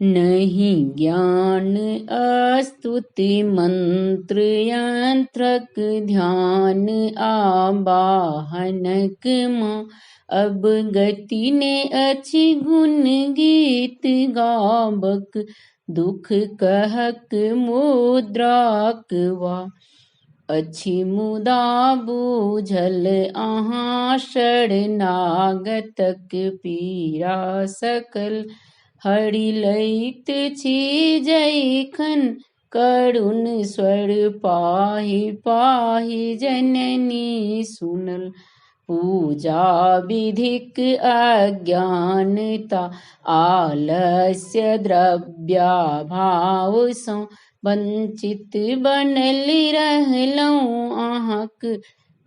नहीं ज्ञान अस्तुति मंत्र यंत्रक ध्यान आवाहनक माँ। अब गति ने अच्छी गुण गीत गावक दुख कहक मुद्राक वा। अच्छी मुदा बूझल अहाँ शरणागतक पीरा सकल हरि लैत छी जैखन करुण स्वर पाहि पाहि जननी सुनल। पूजा विधिक अज्ञानता आलस्य द्रव्याभाव सँ वंचित बनल रहलहुँ अहाँक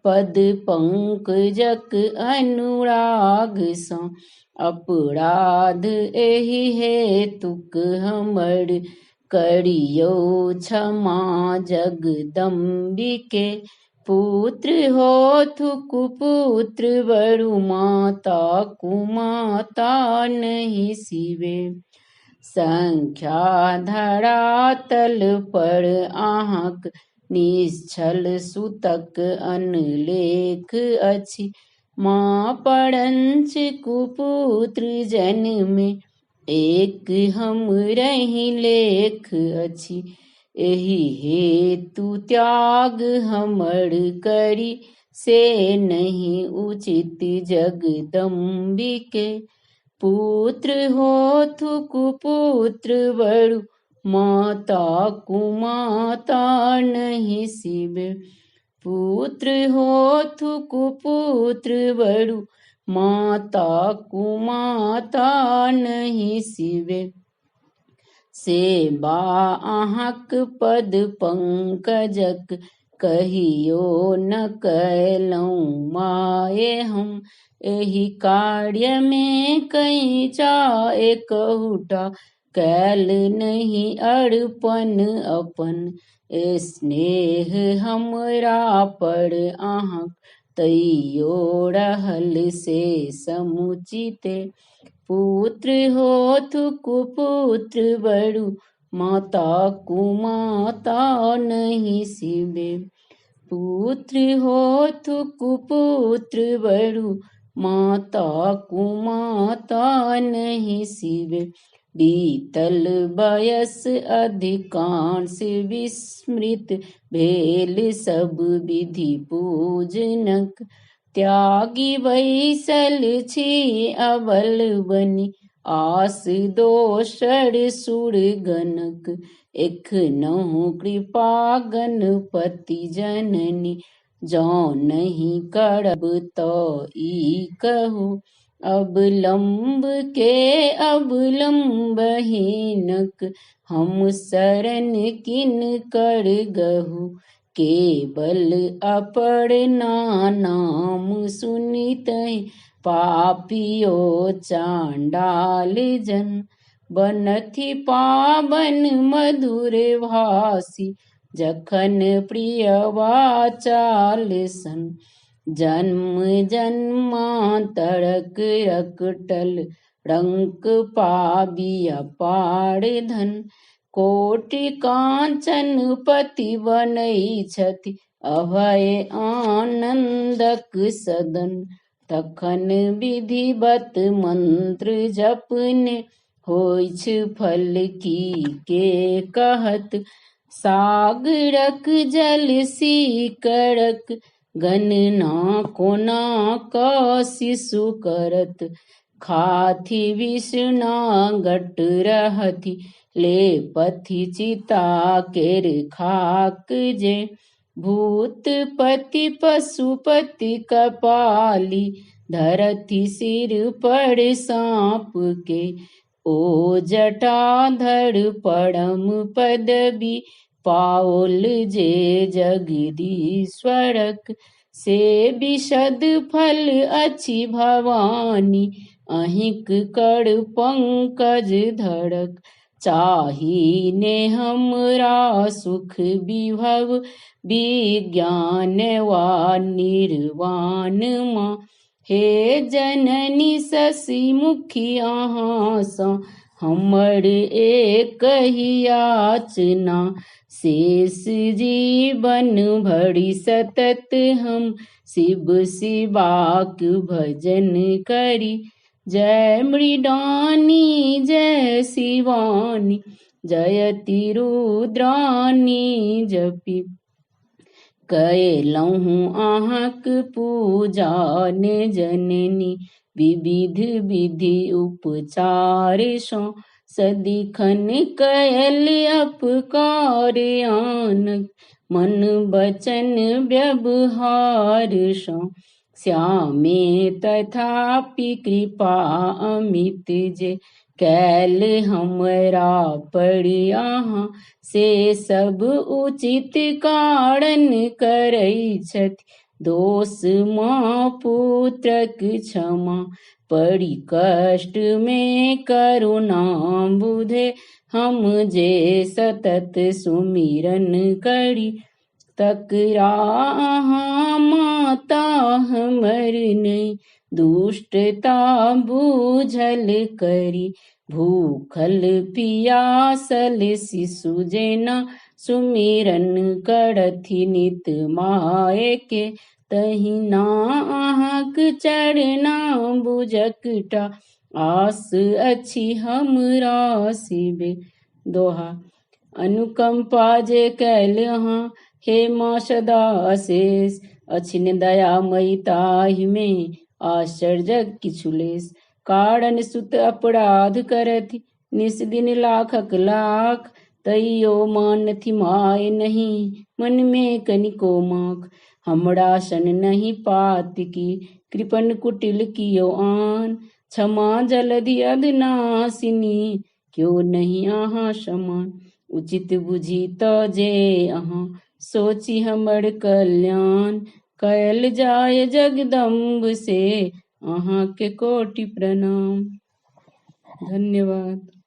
पद पंकजक अनुराग सँ। अपराध एहि हेतुक हमर करियौ क्षमा जगदम्बिके। पुत्र होथु कुपुत्र बरु माता कुमाता नहीं सिवे। संख्या धरातल पर अहाँक निश्चल सुतक अनलेख अछि। माँ परंच कुपुत्र जन्मे एक हमरहि लेख अछि। एहि हेतु त्याग हमर करी से नहीं उचित जगदम्बिके। पुत्र होथु कुपुत्र बरु माता कुमाता नहीं सिवे। पुत्र होथु कुपुत्र बरु माता कुमाता नहीं सिवे। सेवा अहाँक पद पंकजक कहियो न कयलहुँ माये हम। एहि कार्य में कैचा एकहुटा कैल नहीं अर्पण अपन। स्नेह हमरा पर अहाँक तैयो रहल से समुचिते। पुत्र होथु कुपुत्र बरु माता कुमाता नहीं सिवे। पुत्र होथु कुपुत्र बरु माता कुमाता नहीं सिवे। बीतल बयस अधिकांश विस्मृत भेल सब विधि पूजनक। त्यागी बैसल छी अबल बनी आस दोसर सुर गणक। एखनहु कृपा गणपति जननी जौं नहीं करब तो ई कहू। अवलंब के अवलंबहीनक हम शरण किन कर गहु। केवल अपर नाम सुनितहि पापियो चांडाल जन। बनथि पावन मधुर भाषी जखन प्रिय वाचाल सन। जन्म जन्मांतरक रकटल रंक पाबी अपार धन। कोटि कांचन पति बनई छथि अभय आनंदक सदन। तखन विधिवत मंत्र जपने होइछ फल की के कहत। सागरक जल सीकरक गणना कोना क शिशु करत। खाथि विषनागट रहथि लेपथि चिता केर खाक जे। भूत पति पशुपति कपाली धरथि सिर पर सांप के। ओ जटाधर परम पदवी पाओल जे जगदीश्वरक। से विशद फल अछि भवानी अहिंक कर पंकज धरक। चाही ने हमरा सुख विभव विज्ञान वा निर्वाण माँ। हे जननी शशि मुखी अहाँ सँ हमर एक ही याचना, शेष जीवन भरि सतत हम शिव शिवाक भजन करी। जय मृडानी जय शिवानी, जयति रुद्रानी जपी। कयलहुँ अहाँक पूजा ने जननी, विविध विधि उपचार सँ सदिखन कयल अपकार आनक, मन वचन व्यवहार सँ। श्यामे तथापि कृपा अमित, जे कैल हमरा पर अहाँ से सब उचित कारण करै छथि। दोष माँ पुत्रक क्षमा, परि कष्ट में करुणा बुधे, हम जे सतत सुमिरन करी। तकराहाँ माता हमर नहीं, दुष्टता बूझल करी। भूखल पियासल शिशु जेना, सुमिरन करथि नित माय के। तहिना अहाँक चरना बुझकटा, आस अछि हमरा शिवे। दोहा। अनुकंपा जे कैल अहाँ, हे माँ सदा अशेष, अछि ने दयामयी ताहि में आश्चर्यक किछु लेस। कारण सुत अपराध करथि, निस दिन लाखक लाख, तैयो मानथि माय नहीं, मन में कनिको माख। हमरा सन नहीं पात की, कृपण कुटिल कियो आन, क्षमा जलधि अधनासिनी, क्यों नहीं अहाँ समान। उचित बुझी तो जे अहाँ, सोची हमर कल्याण, कयल जाय जगदम्ब से अहाँ के कोटि प्रणाम। धन्यवाद।